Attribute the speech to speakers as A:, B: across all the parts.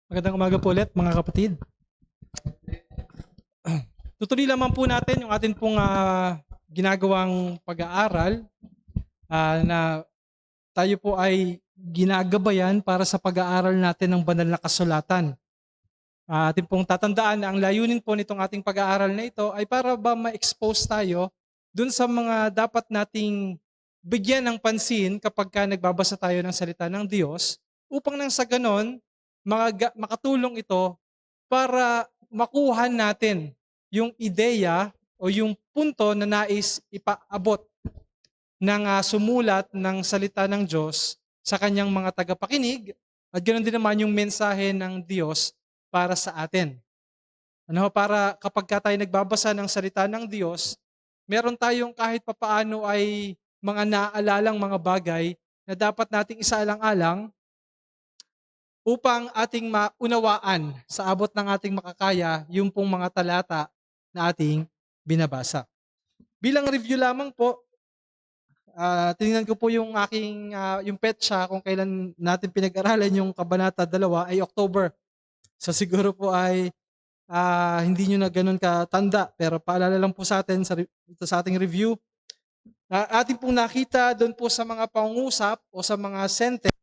A: Magandang umaga po ulit mga kapatid. Tutuloy naman po natin yung atin pong ginagawang pag-aaral na tayo po ay ginagabayan para sa pag-aaral natin ng banal na kasulatan. Atin pong tatandaan na ang layunin po nitong ating pag-aaral na ito ay para ba ma-expose tayo dun sa mga dapat nating bigyan ng pansin kapag nagbabasa tayo ng salita ng Diyos upang nang sa ganon makatulong ito para makuha natin yung ideya o yung punto na nais ipaabot ng sumulat ng salita ng Diyos sa kanyang mga tagapakinig at ganoon din naman yung mensahe ng Diyos para sa atin. Para kapag tayo nagbabasa ng salita ng Diyos, meron tayong kahit papaano ay mga naaalalang mga bagay na dapat nating isaalang-alang upang ating maunawaan sa abot ng ating makakaya yung pong mga talata na ating binabasa. Bilang review lamang po, tinignan ko po yung aking yung petsa kung kailan natin pinag-aralan yung Kabanata 2 ay October. So siguro po ay hindi nyo na ganun katanda, pero paalala lang po sa atin sa ating review. Ating pong nakita doon po sa mga pangungusap o sa mga sentence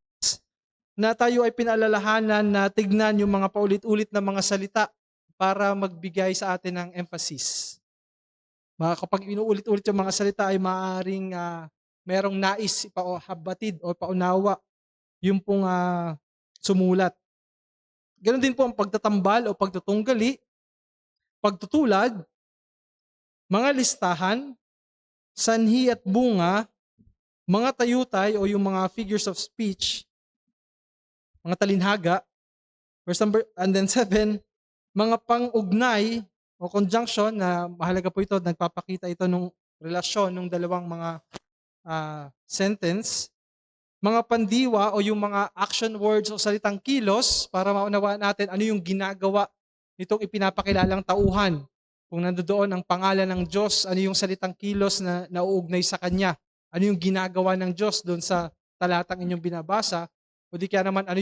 A: na tayo ay pinaalalahanan na tignan yung mga paulit-ulit na mga salita para magbigay sa atin ng emphasis. Kapag inuulit-ulit yung mga salita ay maaaring merong nais ipahabatid o paunawa yung pong sumulat. Ganon din po ang pagtatambal o pagtutunggali, pagtutulad, mga listahan, sanhi at bunga, mga tayutay o yung mga figures of speech, mga talinhaga, verse number, and then 7, mga pang-ugnay o conjunction na mahalaga po ito, nagpapakita ito ng relasyon ng dalawang mga sentence, mga pandiwa o yung mga action words o salitang kilos para maunawaan natin ano yung ginagawa nitong ipinapakilalang tauhan. Kung nandoon ang pangalan ng Diyos, ano yung salitang kilos na nauugnay sa Kanya? Ano yung ginagawa ng Diyos doon sa talatang inyong binabasa? O di kaya naman ano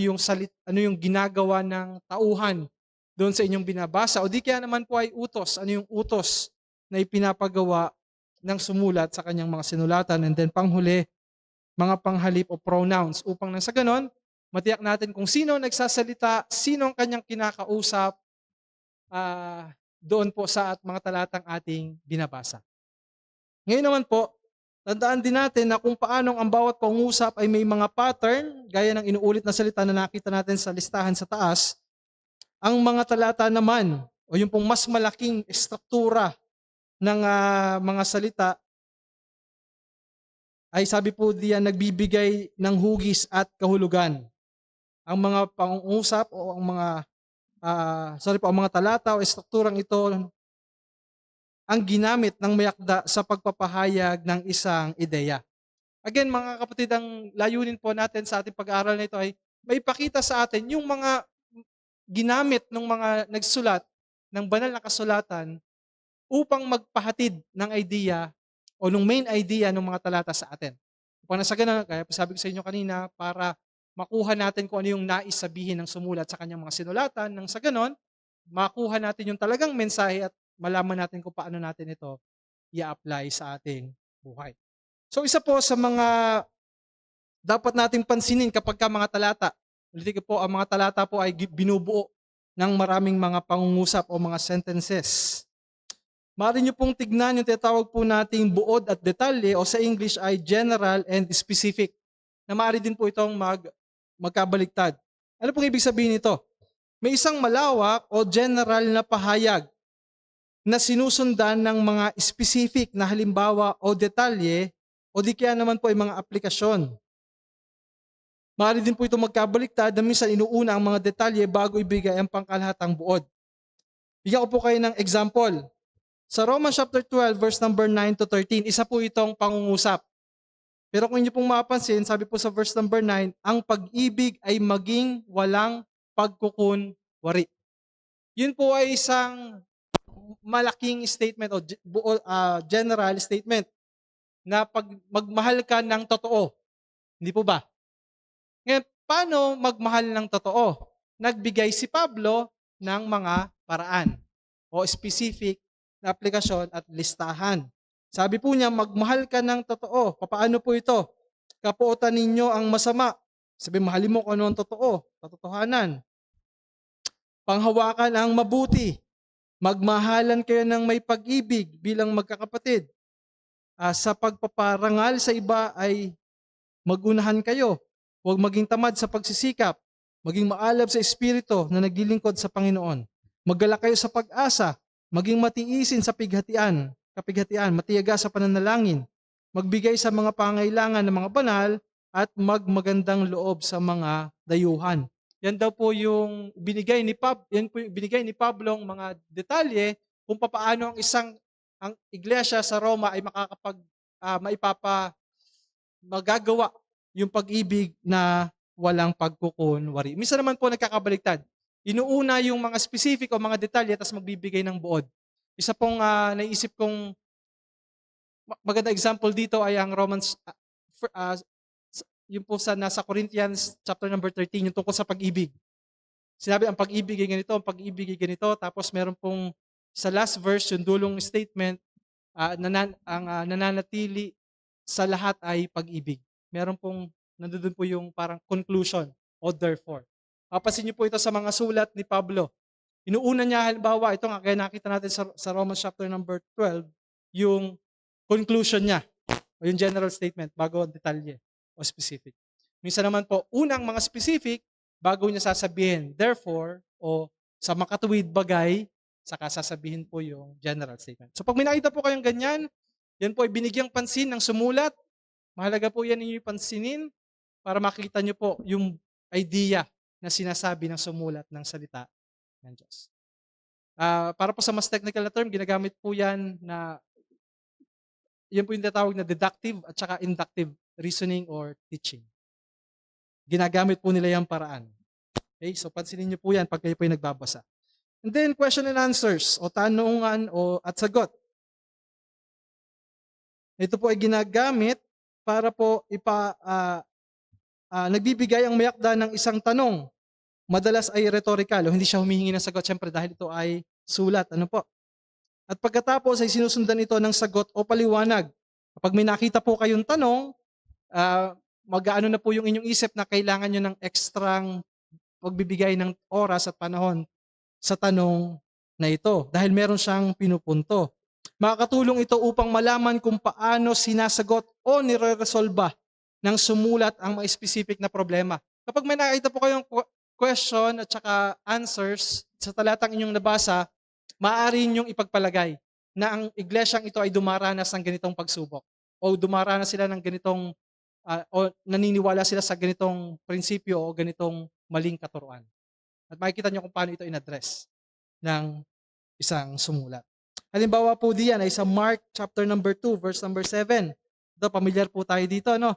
A: yung ginagawa ng tauhan doon sa inyong binabasa? O di kaya naman po ay utos. Ano yung utos na ipinapagawa ng sumulat sa kanyang mga sinulatan? And then panghuli, mga panghalip o pronouns upang nang sa ganon, matiyak natin kung sino nagsasalita, sino ang kanyang kinakausap doon po sa mga talatang ating binabasa. Ngayon naman po, tandaan din natin na kung paanong ang bawat pangusap ay may mga pattern, gaya ng inuulit na salita na nakita natin sa listahan sa taas, ang mga talata naman, o yung pong mas malaking estruktura ng mga salita, ay sabi po diyan nagbibigay ng hugis at kahulugan. Ang mga pangungusap o ang mga ang mga talata o estrukturang ito ang ginamit ng mayakda sa pagpapahayag ng isang ideya. Again, mga kapatid, ang layunin po natin sa ating pag-aaral na ito ay maipakita sa atin yung mga ginamit ng mga nagsulat ng banal na kasulatan upang magpahatid ng idea o ng main idea ng mga talata sa atin. Upang nasa ganun, kaya sabi ko sa inyo kanina, para makuha natin kung ano yung nais sabihin ng sumulat sa kanyang mga sinulatan, nang sa ganon, makuha natin yung talagang mensahe at malaman natin kung paano natin ito i-apply sa ating buhay. So isa po sa mga dapat nating pansinin kapag mga talata, ulitin ko po, ang mga talata po ay binubuo ng maraming mga pangungusap o mga sentences. Maaari nyo pong tignan yung tinatawag po nating buod at detalye o sa English ay general and specific, na maaari din po itong magkabaligtad. Ano pong ibig sabihin nito? May isang malawak o general na pahayag na sinusundan ng mga specific na halimbawa o detalye o di kaya naman po ay mga aplikasyon. Maaari din po ito magkabaliktad na minsan inuuna ang mga detalye bago ibigay ang pangkalahatang buod. Bigyan ko po kayo ng example. Sa Romans chapter 12 verse number 9 to 13, isa po itong pangungusap. Pero kung inyo pong mapapansin, sabi po sa verse number 9, ang pag-ibig ay maging walang pagkukunwari. Yun po ay isang malaking statement o general statement na pag magmahal ka ng totoo. Hindi po ba? Ngayon, paano magmahal ng totoo? nagbigay si Pablo ng mga paraan o specific na aplikasyon at listahan. Sabi po niya, magmahal ka ng totoo. Paano po ito? Kapuotan ninyo ang masama. Sabi, mahalin mo kung ano ang totoo, katotohanan. Panghawakan ang mabuti. Magmahalan kayo ng may pag-ibig bilang magkakapatid. Sa pagpaparangal sa iba ay magunahan kayo. Huwag maging tamad sa pagsisikap. Maging maalab sa espiritu na naglilingkod sa Panginoon. Maggalak kayo sa pag-asa. Maging matiisin sa kapighatian, matiyaga sa pananalangin. Magbigay sa mga pangailangan ng mga banal at magmagandang loob sa mga dayuhan. Yan daw po yung binigay ni Pablo ang mga detalye kung paano ang iglesia sa Roma ay magagawa yung pag-ibig na walang pagkukunwari. Minsan naman po nagkakabaliktad. Inuuna yung mga specific o mga detalye tapos magbibigay ng buod. Isa pong naisip kong maganda example dito ay ang Romans, yung po sa nasa Corinthians chapter number 13, yung tungkol sa pag-ibig. Sinabi ang pag-ibig ay ganito, ang pag-ibig ay ganito, tapos meron pong sa last verse, yung dulong statement, nananatili sa lahat ay pag-ibig. Meron pong, nandoon po yung parang conclusion o therefore. Papasin niyo po ito sa mga sulat ni Pablo. Inuuna niya, halimbawa, ito nga, kaya nakita natin sa Romans chapter number 12, yung conclusion niya, o yung general statement, bago ang detalye o specific. Minsan naman po, unang mga specific, bago niya sasabihin, therefore, o sa makatuwid bagay, saka sasabihin po yung general statement. So pag may nakita po kayong ganyan, yan po ay binigyang pansin ng sumulat. Mahalaga po yan yung pansinin para makita nyo po yung idea na sinasabi ng sumulat ng salita ng Diyos. Para po sa mas technical na term, ginagamit po yan po yung tinatawag na deductive at saka inductive reasoning or teaching. Ginagamit po nila yung paraan. Okay, so pansinin nyo po yan pag kayo po yung nagbabasa. And then question and answers o tanungan at sagot. Ito po ay ginagamit para po nagbibigay ang mayakda ng isang tanong. Madalas ay rhetorical o hindi siya humihingi ng sagot siyempre dahil ito ay sulat. Ano po? At pagkatapos ay sinusundan ito ng sagot o paliwanag. Kapag may nakita po kayong tanong, mag-aano na po yung inyong isip na kailangan nyo ng ekstrang pagbibigay ng oras at panahon sa tanong na ito dahil meron siyang pinupunto. Makakatulong ito upang malaman kung paano sinasagot o nire-resolba ng sumulat ang mga specific na problema. Kapag may nakita po kayong question at saka answers sa talatang inyong nabasa, maaari ninyong ipagpalagay na ang iglesyang ito ay dumaranas ng ganitong pagsubok o dumaranas sila ng ganitong o naniniwala sila sa ganitong prinsipyo o ganitong maling katuruan. At makikita nyo kung paano ito in-address ng isang sumulat. Halimbawa po diyan ay sa Mark chapter number 2 verse number 7. Ito, pamilyar po tayo dito, no?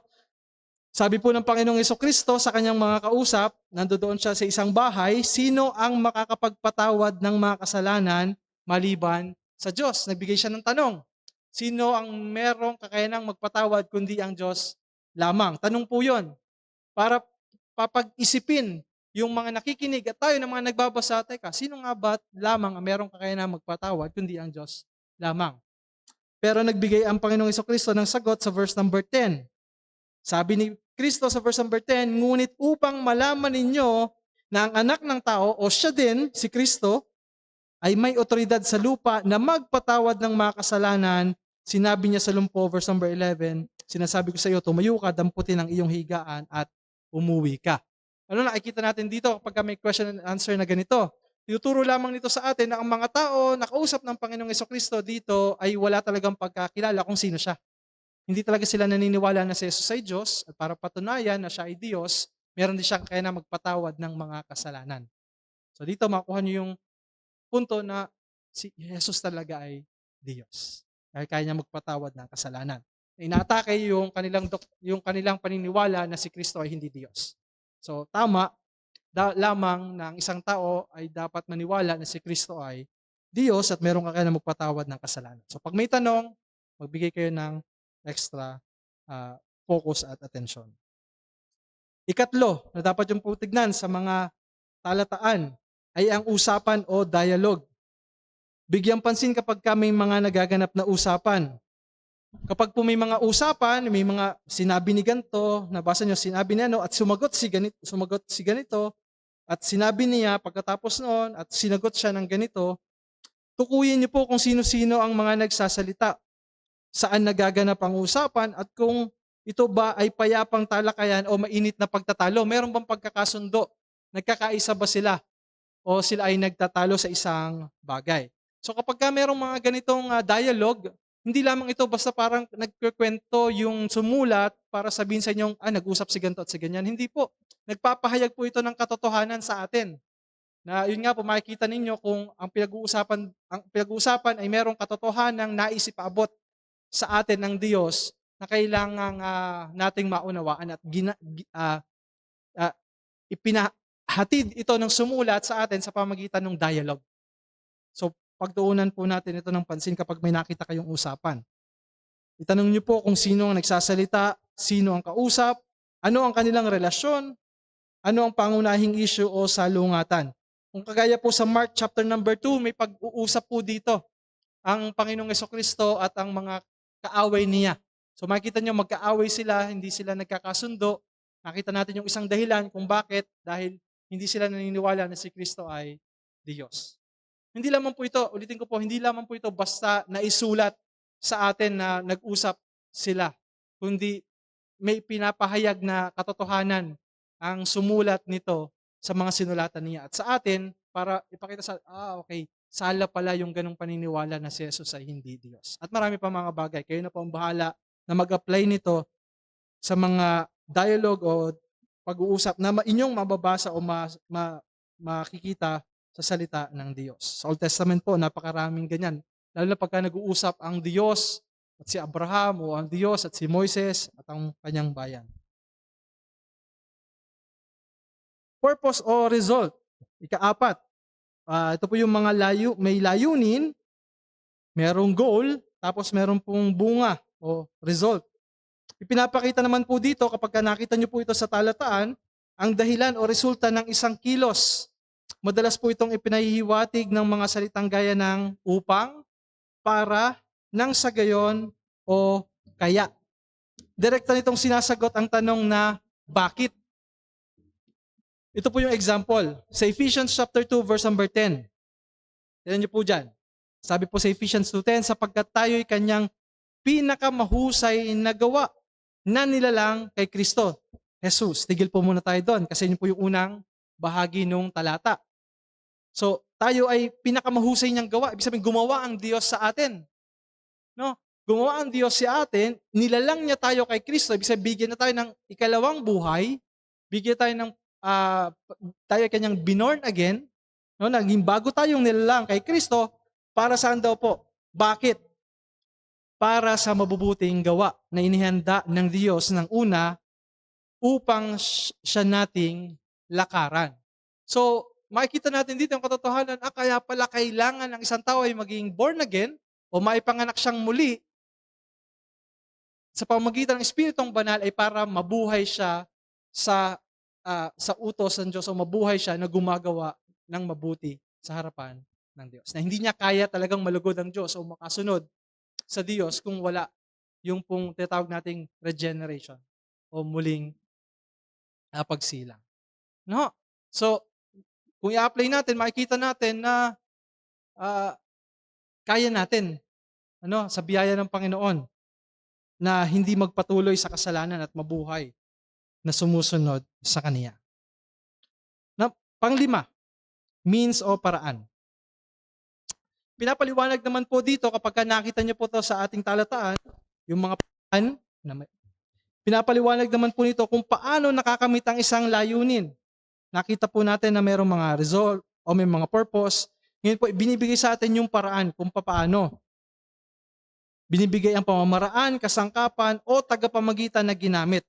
A: Sabi po ng Panginoong Jesucristo sa kanyang mga kausap, nandoon siya sa isang bahay, sino ang makakapagpatawad ng mga kasalanan maliban sa Diyos? Nagbigay siya ng tanong. Sino ang merong kakayanang magpatawad kundi ang Diyos lamang? Tanong po yun. Para papag-isipin yung mga nakikinig at tayo ng mga nagbabasa, teka, sino nga ba lamang ang merong kakayanang magpatawad kundi ang Diyos lamang? Pero nagbigay ang Panginoong Jesucristo ng sagot sa verse number 10. Sabi ni Kristo sa verse number 10, ngunit upang malaman ninyo na ang anak ng tao o siya din, si Kristo, ay may otoridad sa lupa na magpatawad ng mga kasalanan, sinabi niya sa lumpo, verse number 11, sinasabi ko sa iyo, tumayo ka, damputin ang iyong higaan at umuwi ka. Ano nakikita natin dito kapag may question and answer na ganito? Tinuturo lamang nito sa atin na ang mga tao nakausap ng Panginoong Jesucristo dito ay wala talagang pagkakilala kung sino siya. Hindi talaga sila naniniwala na si Jesus ay Diyos at para patunayan na siya ay Diyos, meron din siyang kaya na magpatawad ng mga kasalanan. So dito makuha niyo yung punto na si Jesus talaga ay Diyos. Dahil kaya niya magpatawad ng kasalanan. Inaatake yung kanilang paniniwala na si Kristo ay hindi Diyos. So tama lamang na ang isang tao ay dapat maniwala na si Kristo ay Diyos at meron kaya na magpatawad ng kasalanan. So pag may tanong, magbigay kayo ng extra focus at attention. Ikatlo, na dapat yung putignan sa mga talataan ay ang usapan o dialogue. Bigyang pansin kapag may mga nagaganap na usapan. Kapag po may mga usapan, may mga sinabi ni ganito, nabasa nyo, sinabi ni ano, at sumagot si ganito, at sinabi niya pagkatapos noon, at sinagot siya ng ganito, tukuyin niyo po kung sino-sino ang mga nagsasalita, saan nagaganap ang usapan, at kung ito ba ay payapang talakayan o mainit na pagtatalo. Meron bang pagkakasundo? Nagkakaisa ba sila? O sila ay nagtatalo sa isang bagay? So kapag merong mga ganitong dialogue, hindi lamang ito basta parang nagkukwento yung sumulat para sabihin sa inyong, nag-usap si ganito at si ganyan. Hindi po. Nagpapahayag po ito ng katotohanan sa atin. Na yun nga po, makikita ninyo kung ang pinag-uusapan ay merong katotohanan nais ipaabot sa atin ng Diyos na kailangang nating maunawaan at ipinahatid ito ng sumulat sa atin sa pamagitan ng dialogue. So, pagtuunan po natin ito ng pansin kapag may nakita kayong usapan. Itanong niyo po kung sino ang nagsasalita, sino ang kausap, ano ang kanilang relasyon, ano ang pangunahing issue o salungatan. Kung kagaya po sa Mark chapter number 2, may pag-uusap po dito ang Panginoong Jesucristo at ang mga kaaway niya. So makikita nyo, magkaaway sila, hindi sila nagkakasundo. Nakita natin yung isang dahilan kung bakit, dahil hindi sila naniniwala na si Kristo ay Diyos. Hindi lamang po ito, ulitin ko po, hindi lamang po ito basta naisulat sa atin na nag-usap sila, kundi may pinapahayag na katotohanan ang sumulat nito sa mga sinulatan niya. At sa atin, para ipakita sa, okay, sala pala yung ganong paniniwala na si Jesus ay hindi Diyos. At marami pa mga bagay. Kayo na po ang bahala na mag-apply nito sa mga dialogue o pag-uusap na inyong mababasa o makikita sa salita ng Diyos. Sa Old Testament po, napakaraming ganyan. Lalo na pagka nag-uusap ang Diyos at si Abraham o ang Diyos at si Moises at ang kanyang bayan. Purpose o result. Ika-4. Ito po yung mga may layunin, merong goal, tapos meron pong bunga o result. Ipinapakita naman po dito kapag nakita nyo po ito sa talataan, ang dahilan o resulta ng isang kilos. Madalas po itong ipinahihiwatig ng mga salitang gaya ng upang, para, nang sa gayon, o kaya. Direkta nitong sinasagot ang tanong na bakit. Ito po yung example. Sa Ephesians chapter 2 verse number 10. Tignan niyo po dyan. Sabi po sa Ephesians 2:10, sapagkat tayo'y kanyang pinakamahusay na gawa na nilalang kay Kristo Jesus. Tigil po muna tayo doon kasi yun po yung unang bahagi ng talata. So, tayo ay pinakamahusay niyang gawa. Ibig sabihin, gumawa ang Diyos sa atin. No? Gumawa ang Diyos sa atin, nilalang niya tayo kay Kristo. Ibig sabihin, bigyan na tayo ng ikalawang buhay, bigyan tayo ng tayo kanyang binorn again, no? Naging bago tayong nilalang kay Kristo, para saan daw po? Bakit? Para sa mabubuting gawa na inihanda ng Diyos ng una upang siya nating lakaran. So, makikita natin dito ang katotohanan, kaya pala kailangan ng isang tao ay maging born again o maipanganak siyang muli sa pamamagitan ng Espiritong Banal ay para mabuhay siya sa utos ng Diyos o mabuhay siya na gumagawa ng mabuti sa harapan ng Diyos. Na hindi niya kaya talagang malugod ang Diyos o makasunod sa Diyos kung wala yung pong tinatawag nating regeneration o muling pagsilang. No? So, kung i-apply natin, makikita natin na kaya natin sa biyaya ng Panginoon na hindi magpatuloy sa kasalanan at mabuhay na sumusunod sa Kaniya. Panglima, means o paraan. Pinapaliwanag naman po dito kapag nakita niyo po ito sa ating talataan, yung mga paraan, pinapaliwanag naman po nito kung paano nakakamit ang isang layunin. Nakita po natin na mayroong mga result o may mga purpose. Ngayon po, binibigay sa atin yung paraan kung paano. Binibigay ang pamamaraan, kasangkapan o tagapamagitan na ginamit.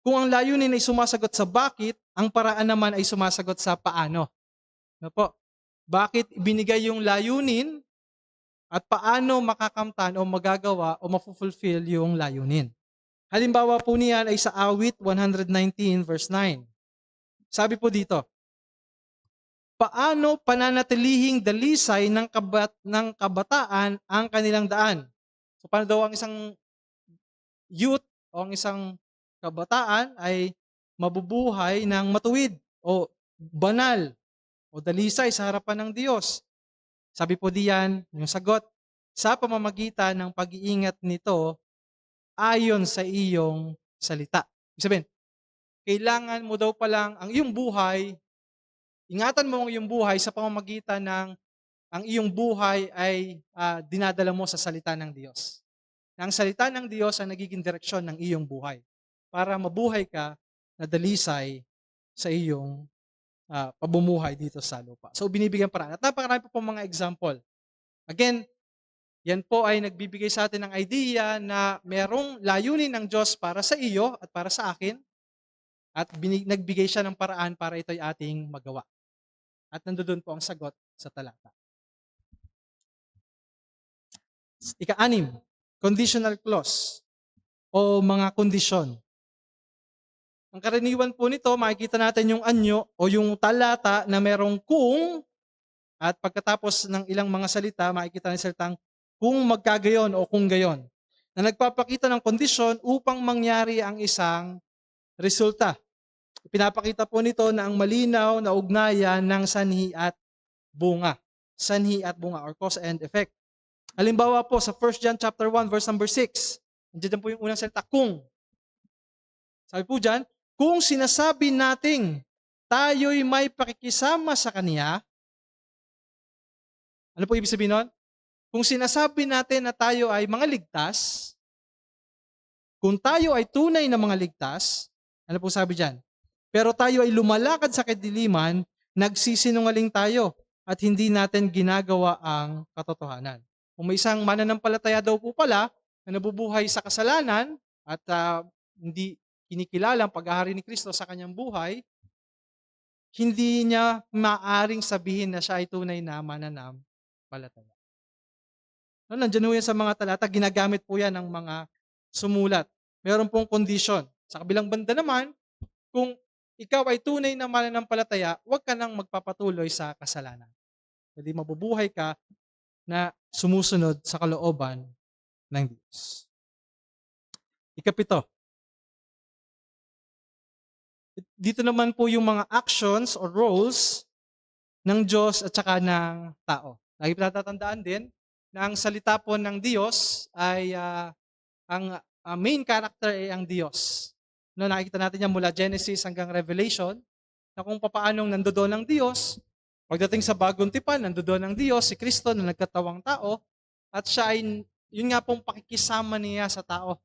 A: Kung ang layunin ay sumasagot sa bakit, ang paraan naman ay sumasagot sa paano. Ano po? Bakit binigay yung layunin at paano makakamtan o magagawa o mafulfill yung layunin. Halimbawa po niyan ay sa Awit 119 verse 9. Sabi po dito, paano pananatilihing dalisay ng kabataan ang kanilang daan. So paano daw ang isang youth o ang isang kabataan ay mabubuhay ng matuwid o banal o dalisay sa harapan ng Diyos. Sabi po diyan, yung sagot, sa pamamagitan ng pag-iingat nito ayon sa iyong salita. Ibig sabihin, kailangan mo daw palang ang iyong buhay, ingatan mo ang iyong buhay sa pamamagitan ng ang iyong buhay ay dinadala mo sa salita ng Diyos. Na ang salita ng Diyos ang nagiging direksyon ng iyong buhay para mabuhay ka na dalisay sa iyong pabumuhay dito sa lupa. So, binibigyan paraan. At napakarami po mga example. Again, yan po ay nagbibigay sa atin ng idea na merong layunin ng Diyos para sa iyo at para sa akin at nagbigay siya ng paraan para ito'y ating magawa. At nandoon po ang sagot sa talata. Ika-6, conditional clause o mga kondisyon. Ang karaniwan po nito, makikita natin yung anyo o yung talata na merong kung at pagkatapos ng ilang mga salita, makikita natin salitang kung magkagayon o kung gayon, na nagpapakita ng kondisyon upang mangyari ang isang resulta. Pinapakita po nito na ang malinaw na ugnayan ng sanhi at bunga. Sanhi at bunga or cause and effect. Halimbawa po sa 1 John chapter 1 verse number 6. Nandiyan po yung unang salita, kung. Sabi po dyan, kung sinasabi nating tayo'y may pakikisama sa Kanya, ano po ibig sabihin nun? Kung sinasabi natin na tayo ay mga ligtas, kung tayo ay tunay na mga ligtas, ano po sabi dyan? Pero tayo ay lumalakad sa kadiliman, nagsisinungaling tayo at hindi natin ginagawa ang katotohanan. Kung may isang mananampalataya daw po pala na nabubuhay sa kasalanan at hindi kinikilala ang paghahari ni Kristo sa kanyang buhay, hindi niya maaring sabihin na siya ay tunay na mananampalataya. Nandiyan po yan sa mga talata, ginagamit po yan ng mga sumulat. Meron pong condition. Sa kabilang banda naman, kung ikaw ay tunay na mananampalataya, huwag ka nang magpapatuloy sa kasalanan. Hindi mabubuhay ka na sumusunod sa kalooban ng Diyos. Ika-7. Dito naman po yung mga actions or roles ng Diyos at saka ng tao. Lagi natatandaan din na ang salita po ng Diyos ay ang main character ay ang Diyos. No, nakikita natin yan mula Genesis hanggang Revelation na kung papaanong nandoon ang Diyos, pagdating sa bagong tipan, nandoon ang Diyos, si Kristo na nagkatawang tao, at siya ay, yun nga pong pakikisama niya sa tao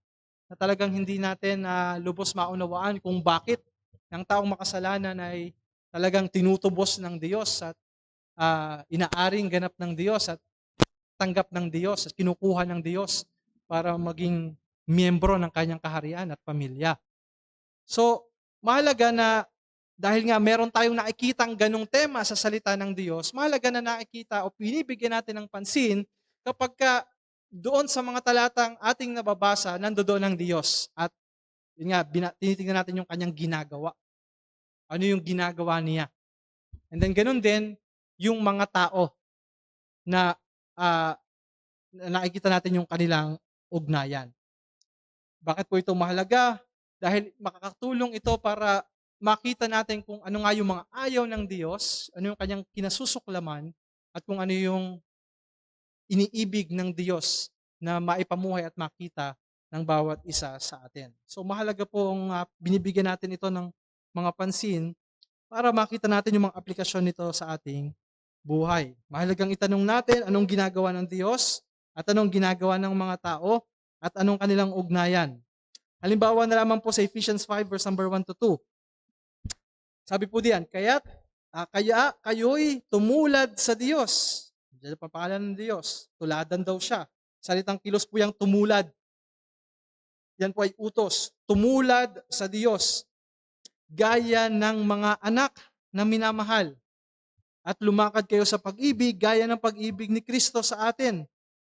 A: na talagang hindi natin lubos maunawaan kung bakit ang taong makasalanan ay talagang tinutubos ng Diyos at inaaring ganap ng Diyos at tanggap ng Diyos at kinukuha ng Diyos para maging miyembro ng kanyang kaharian at pamilya. So, mahalaga na dahil nga meron tayong nakikitang ganong tema sa salita ng Diyos, mahalaga na nakikita o pinibigyan natin ng pansin kapag doon sa mga talatang ating nababasa, nandoon ang Diyos. At yun nga, tinitingnan natin yung kanyang ginagawa. Ano yung ginagawa niya. And then ganun din, yung mga tao na nakikita natin yung kanilang ugnayan. Bakit po ito mahalaga? Dahil makakatulong ito para makita natin kung ano nga yung mga ayaw ng Diyos, ano yung kanyang kinasusuklaman, at kung ano yung iniibig ng Diyos na maipamuhay at makita ng bawat isa sa atin. So mahalaga pong binibigyan natin ito ng mga pansin para makita natin yung mga aplikasyon nito sa ating buhay. Mahalagang itanong natin anong ginagawa ng Diyos at anong ginagawa ng mga tao at anong kanilang ugnayan. Halimbawa na lamang po sa Ephesians 5 verse number 1 to 2. Sabi po diyan, kaya kayo'y tumulad sa Diyos. Diyan ang pangalan ng Diyos. Tuladan daw siya. Salitang kilos po yung tumulad. Yan po ay utos. Tumulad sa Diyos. Gaya ng mga anak na minamahal. At lumakad kayo sa pag-ibig, gaya ng pag-ibig ni Kristo sa atin.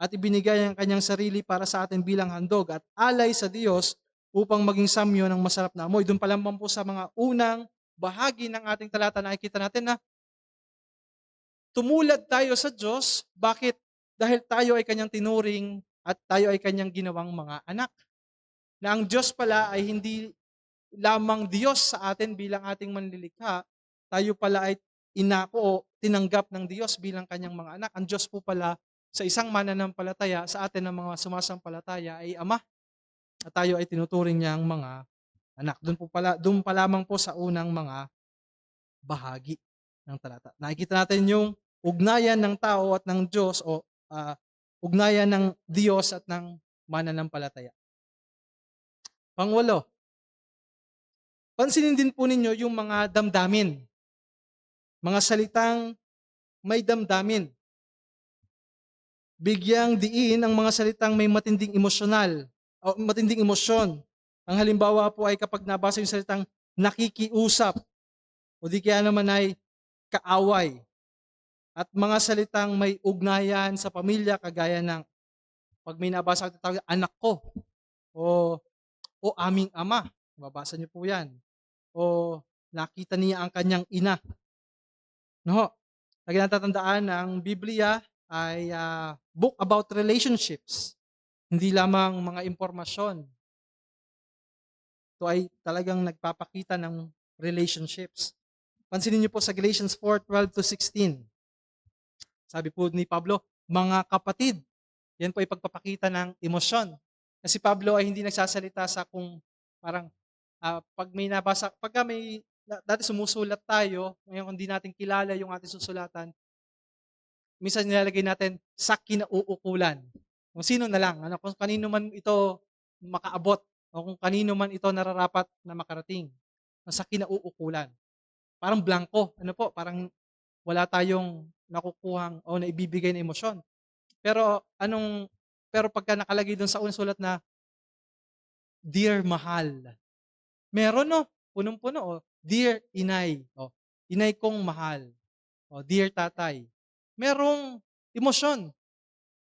A: At ibinigay ang kanyang sarili para sa atin bilang handog at alay sa Diyos upang maging samyo ng masarap na amoy. Doon pa lamang po sa mga unang bahagi ng ating talata nakikita natin na tumulad tayo sa Diyos. Bakit? Dahil tayo ay kanyang tinuring at tayo ay kanyang ginawang mga anak. Na ang Diyos pala ay hindi lamang Diyos sa atin bilang ating manlilikha, tayo pala ay inako o tinanggap ng Diyos bilang kanyang mga anak. Ang Diyos po pala sa isang mananampalataya, sa atin ng mga sumasampalataya ay Ama. At tayo ay tinuturing niyang mga anak. Doon pa lamang po sa unang mga bahagi ng talata. Nakikita natin yung ugnayan ng tao at ng Diyos o ugnayan ng Diyos at ng mananampalataya. Pangwalo, pansinin din po ninyo yung mga damdamin. Mga salitang may damdamin. Bigyang diin ang mga salitang may matinding emosyonal o matinding emosyon. Ang halimbawa po ay kapag nabasa yung salitang nakikiusap o di kaya naman ay kaaway. At mga salitang may ugnayan sa pamilya kagaya ng pag may nabasa ka tawag anak ko o aming ama. Mabasa niyo po yan. O nakita niya ang kanyang ina. No? Lagi natatandaan na ang Biblia ay book about relationships. Hindi lamang mga impormasyon. Ito ay talagang nagpapakita ng relationships. Pansinin niyo po sa Galatians 4:12-16. Sabi po ni Pablo, mga kapatid. Yan po ay pagpapakita ng emosyon. Kasi Pablo ay hindi nagsasalita sa kung parang pag may nabasa, dati sumusulat tayo, ngayon kung di natin kilala yung ating susulatan, minsan nilalagay natin sa kinauukulan. Kung sino na lang, kung kanino man ito makaabot, o kung kanino man ito nararapat na makarating, sa kinauukulan. Parang blanco, parang wala tayong nakukuhang o naibibigay na emosyon. Pero pagka nakalagay doon sa unang sulat na dear mahal, meron punong-puno dear inay, inay kong mahal, dear tatay. Merong emosyon.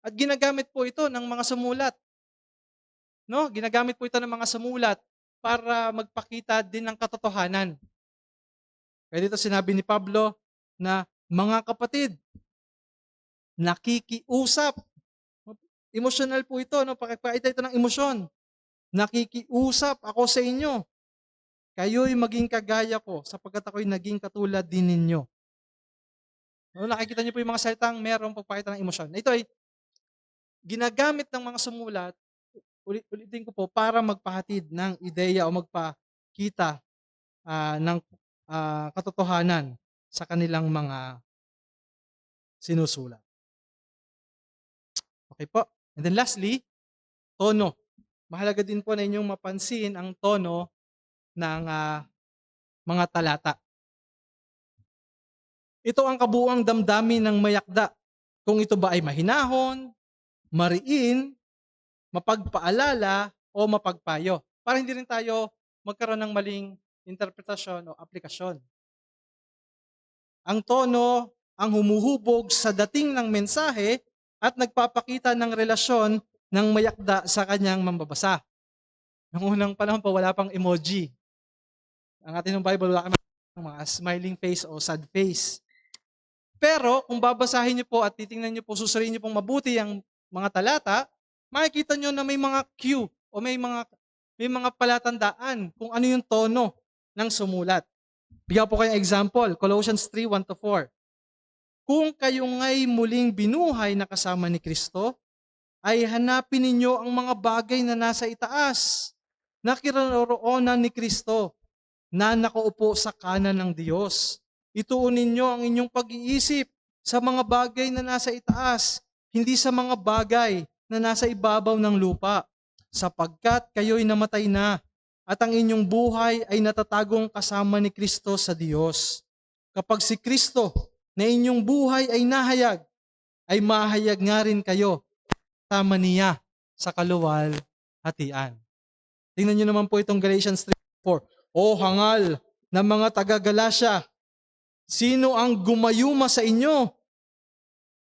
A: At ginagamit po ito ng mga sumulat. No? Ginagamit po ito ng mga sumulat para magpakita din ng katotohanan. Kaya dito sinabi ni Pablo na mga kapatid, nakikiusap. Emotional po ito, pakipakita ito ng emosyon. Nakikiusap ako sa inyo. Kayo'y maging kagaya ko sapagkat ako'y naging katulad din ninyo. Nakikita niyo po yung mga salitang merong pagpakita ng emosyon. Ito ay ginagamit ng mga sumulat, ulitin ko po, para magpahatid ng ideya o magpakita ng katotohanan sa kanilang mga sinusulat. Okay po. And then lastly, tono. Mahalaga din po na inyong mapansin ang tono ng mga talata. Ito ang kabuuang damdamin ng mayakda. Kung ito ba ay mahinahon, mariin, mapagpaalala, o mapagpayo. Para hindi rin tayo magkaroon ng maling interpretasyon o aplikasyon. Ang tono ang humuhubog sa dating ng mensahe at nagpapakita ng relasyon ng mayakda sa kanyang mambabasa. Noong unang panahon pa, wala pang emoji. Ang ating Bible, wala kang mga smiling face o sad face. Pero kung babasahin niyo po at titingnan niyo po, susuriin niyo pong mabuti ang mga talata, makikita niyo na may mga cue o may mga palatandaan kung ano yung tono ng sumulat. Bigyan po kayong example, Colossians 3:1-4. Kung kayo nga'y muling binuhay na kasama ni Kristo, ay hanapin ninyo ang mga bagay na nasa itaas, na kinaroroonan ni Kristo, na nakaupo sa kanan ng Diyos. Ituon ninyo ang inyong pag-iisip sa mga bagay na nasa itaas, hindi sa mga bagay na nasa ibabaw ng lupa, sapagkat kayo'y namatay na, at ang inyong buhay ay natatagong kasama ni Kristo sa Diyos. Kapag si Kristo na inyong buhay ay nahayag, ay mahayag nga rin kayo kasama niya sa kaluwalhatian. Tingnan niyo naman po itong Galatians 3:4. O hangal na mga taga-Galacia, sino ang gumayuma sa inyo?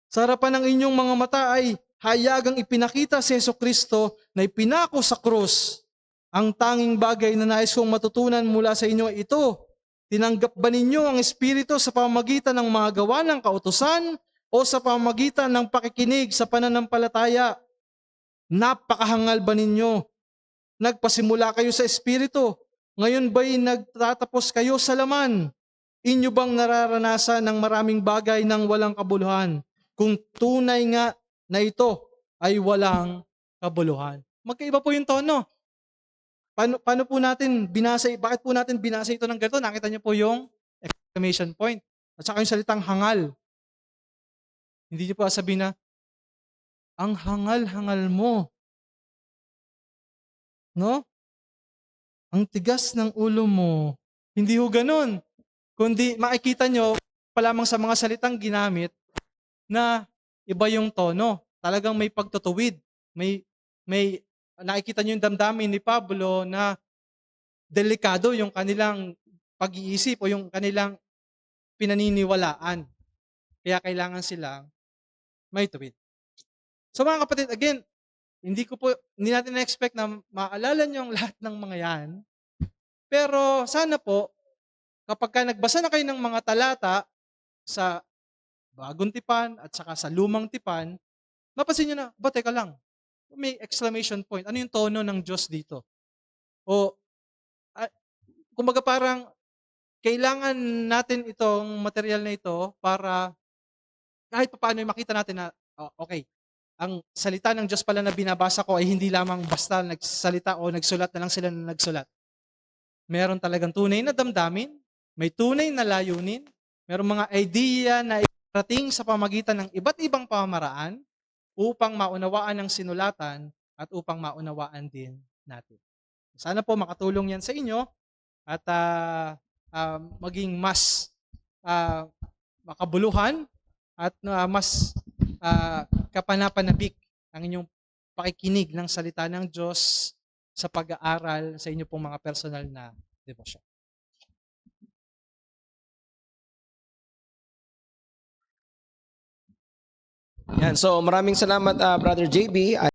A: Sa harapan ng inyong mga mata ay hayagang ipinakita si Jesucristo na ipinako sa krus. Ang tanging bagay na nais kong matutunan mula sa inyo ay ito, Tinanggap ba ninyo ang Espiritu sa pamamagitan ng mga gawa ng kautusan o sa pamamagitan ng pakikinig sa pananampalataya? Napakahangal ba ninyo? Nagpasimula kayo sa Espiritu. Ngayon ba'y nagtatapos kayo sa laman? Inyo bang nararanasan ng maraming bagay ng walang kabuluhan? Kung tunay nga na ito ay walang kabuluhan. Magkaiba po yung tono. Paano po natin binasa, bakit po natin binasa ito ng ganito? Nakita niyo po yung exclamation point. At saka yung salitang hangal. Hindi niyo po sabihin na, ang hangal-hangal mo. No? Ang tigas ng ulo mo. Hindi ho ganun. Kundi makikita nyo pa lamang sa mga salitang ginamit na iba yung tono. Talagang may pagtutuwid. May nakikita nyo yung damdamin ni Pablo na delikado yung kanilang pag-iisip o yung kanilang pinaniniwalaan. Kaya kailangan silang may tuwid. So mga kapatid, again, hindi natin na-expect na maalala nyo ang lahat ng mga yan. Pero sana po, kapag ka nagbasa na kayo ng mga talata sa Bagong Tipan at saka sa Lumang Tipan, mapasin nyo na, ba teka lang, may exclamation point. Ano yung tono ng Diyos dito? O, kumbaga parang, kailangan natin itong material na ito para kahit paano makita natin na, okay, ang salita ng Diyos pala na binabasa ko ay hindi lamang basta nagsalita o nagsulat na lang sila na nagsulat. Meron talagang tunay na damdamin, may tunay na layunin, merong mga idea na iparating sa pamagitan ng iba't ibang pamamaraan upang maunawaan ang sinulatan at upang maunawaan din natin. Sana po makatulong yan sa inyo at maging mas makabuluhan at mas kapanapanabik ang inyong pakikinig ng salita ng Diyos sa pag-aaral sa inyo pong mga personal na devotion.
B: Yan. So maraming salamat Brother JB.